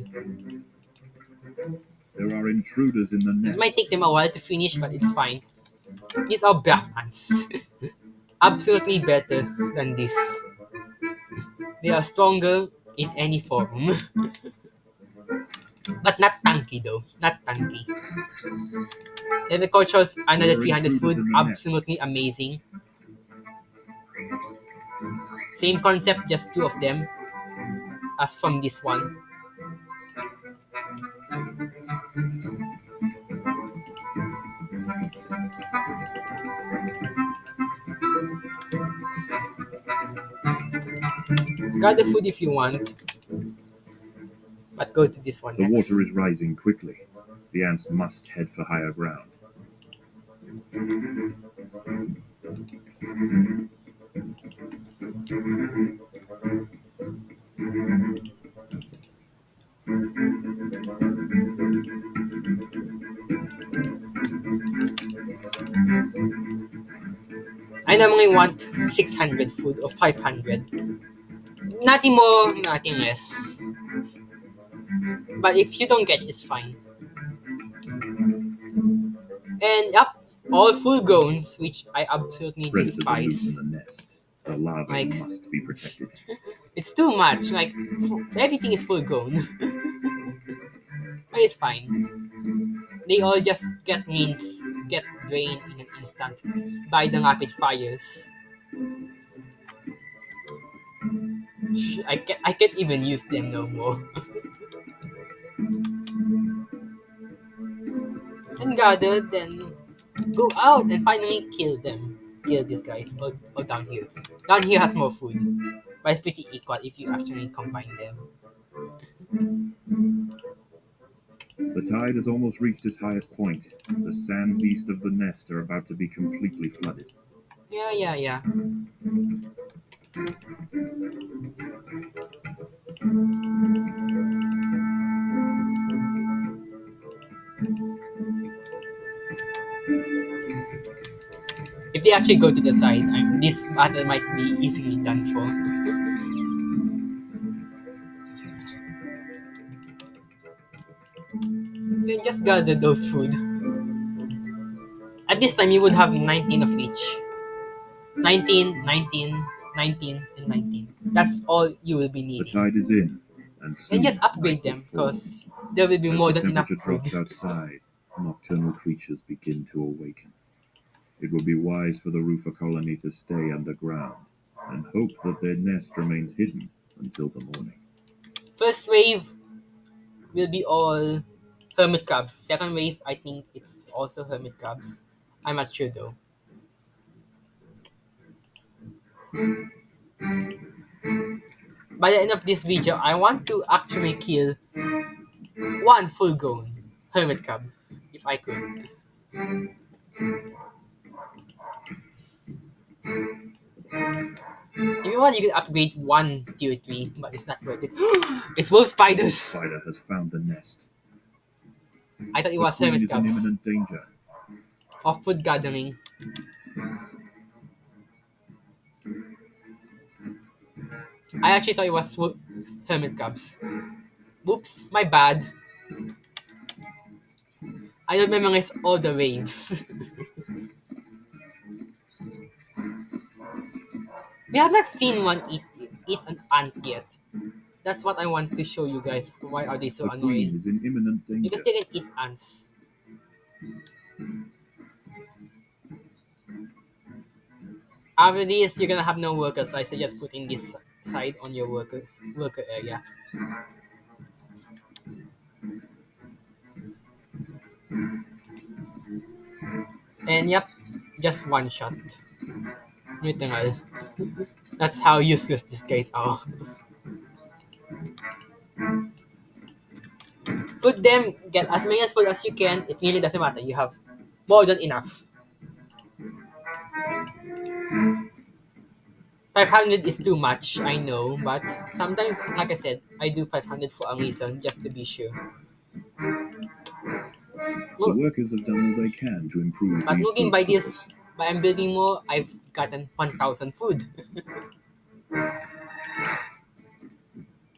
There are intruders in the It might nest. take them a while to finish, but it's fine. These are black ants. Absolutely better than this. They are stronger in any form. But not tanky though. Not tanky. Agriculture's another There are 300 intruders food. in the nest. Absolutely amazing. Same concept, just two of them as from this one. Gather food if you want, but go to this one The next. water is rising quickly. The ants must head for higher ground. I normally want 600 food or 500. Nothing more, nothing less. But if you don't get it, it's fine. And yep, all full growns, which I absolutely Predators are loose in despise. the nest. The larvae Like, must be protected. it's too much. Like, everything is full grown. But it's fine. They all just get drained in an instant by the rapid fires. I can't even use them no more. And gather, then go out and finally kill them. Kill these guys. Or down here. Down here has more food. But it's pretty equal if you actually combine them. The tide has almost reached its highest point. The sands east of the nest are about to be completely flooded. Yeah. If they actually go to the side, this battle might be easily done for. Then just gather those food. At this time, you would have 19 of each. 19, 19, 19, and 19. That's all you will be The needing. tide is in, and soon And just upgrade night will them fall. because there will be As more the than enough temperature food. drops outside, nocturnal creatures begin to awaken. It would be wise for the Rufa colony to stay underground and hope that their nest remains hidden until the morning. First wave will be all hermit crabs. Second wave, I think it's also hermit crabs. I'm not sure though. By the end of this video, I want to actually kill one full grown hermit crab, if I could. If you want, you can upgrade one tier 3, but it's not worth it. It's wolf spiders! Spider has found the nest. I thought it The was queen hermit is in crabs. imminent danger. Of food gathering. I actually thought it was hermit crabs. Oops, my bad. I don't memorize all the waves. We have not seen one eat an ant yet. That's what I want to show you guys. Why are they so The queen annoying? is in imminent danger. Because they can eat ants. After this, you're gonna have no workers, so I suggest putting this side on your worker area. And yep, just one shot. Neutral. That's how useless these guys are. Put them, get as many as food as you can. It really doesn't matter. You have more than enough. 500 is too much, I know, but sometimes, like I said, I do 500 for a reason, just to be sure. The workers have done all they can to improve But these looking food by stores. this, by I'm building more, I've gotten 1,000 food.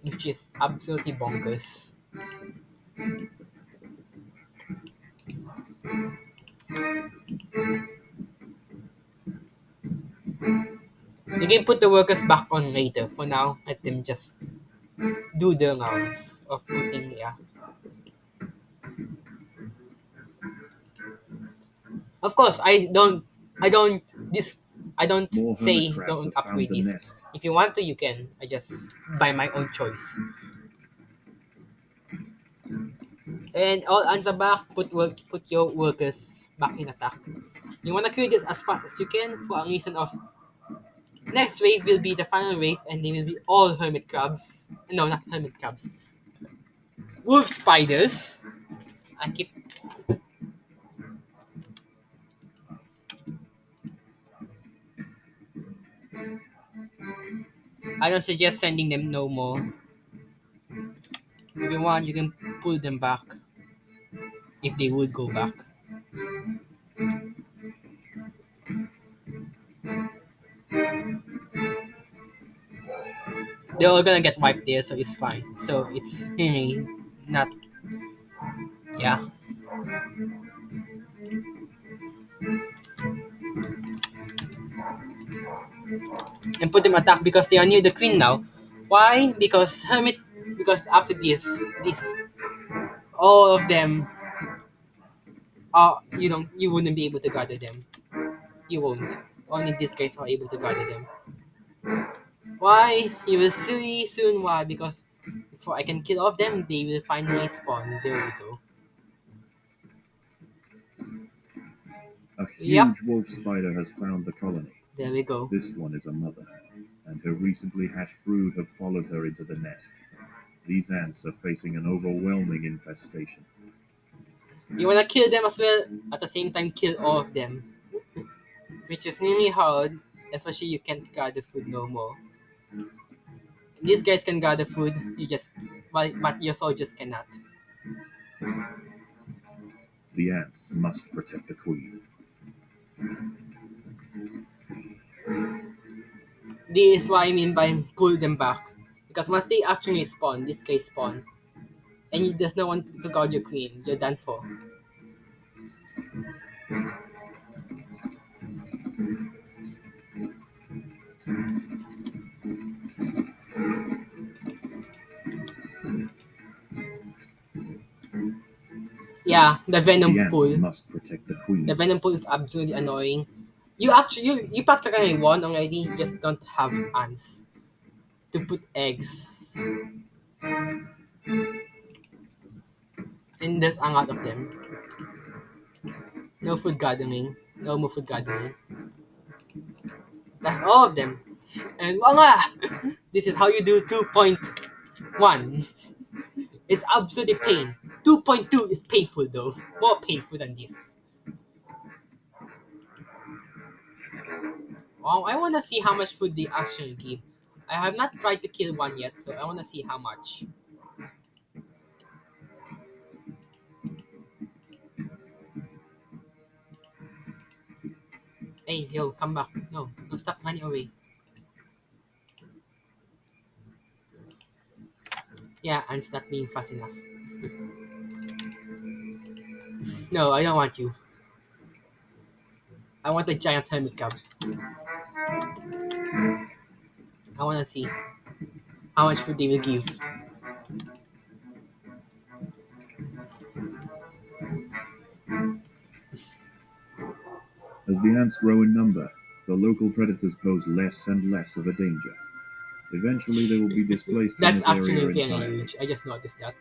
Which is absolutely bonkers. can put the workers back on later. For now, let them just do the rounds of putting, yeah. Of course, this, I don't More hermit say crabs don't have found upgrade the this. nest. If you want to, you can. I just by my own choice. And all ants are back. Put your workers back in attack. You wanna kill this as fast as you can for a reason of next wave will be the final wave and they will be all hermit crabs. No, not hermit crabs. Wolf spiders. I keep I don't suggest sending them no more. If you want, you can pull them back if they would go back. They're all gonna get wiped there, so it's fine. So it's really not, yeah. And put them attack because they are near the queen now. Why? Because after this, all of them are you wouldn't be able to gather them. You won't. Only these guys are able to gather them. Why? You will see soon why. Because before I can kill all of them, they will finally spawn. There we go. A Yep. huge wolf spider has found the colony. There we go. This one is a mother, and her recently hatched brood have followed her into the nest. These ants are facing an overwhelming infestation. You wanna kill them as well. At the same time, kill all of them, which is really hard. Especially you can't gather food no more. These guys can gather food. But your soldiers cannot. The ants must protect the queen. This is what I mean by pull them back. Because once they actually spawn, this guy spawn, and there's no one to guard your queen, you're done for. Yeah, the venom The ants pool. must protect the queen. The venom pool is absolutely annoying. You practically won already. You just don't have ants to put eggs, and there's a lot of them. No food gathering. No more food gathering. That's all of them. And voila! This is how you do 2.1. It's absolutely pain. 2.2 is painful though. More painful than this. Wow, I wanna see how much food they actually give. I have not tried to kill one yet, so I wanna see how much. Hey, yo, come back. No, no, stop running away. Yeah, I'm not being fast enough. No, I don't want you. I want a giant hermit crab. I wanna see how much food they will give. As the ants grow in number, the local predators pose less and less of a danger. Eventually, they will be displaced from That's this area actually very entirely. huge. I just noticed that.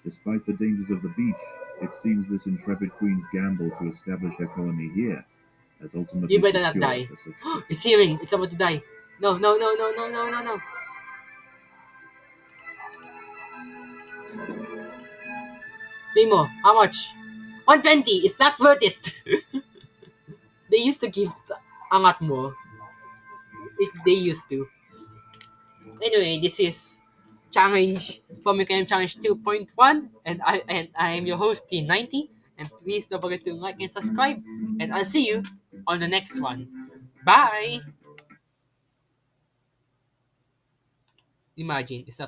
Despite the dangers of the beach, it seems this intrepid queen's gamble to establish her colony here has ultimately You better not secured die. her success. It's healing. It's about to die. No, no, no, no, no, no, no, no. Pay more. How much? 120. It's not worth it. They used to give a lot more. They used to. Anyway, this is challenge from Mechanic Challenge 2.1, and I am your host T90. And please don't forget to like and subscribe. And I'll see you on the next one. Bye. Imagine it's not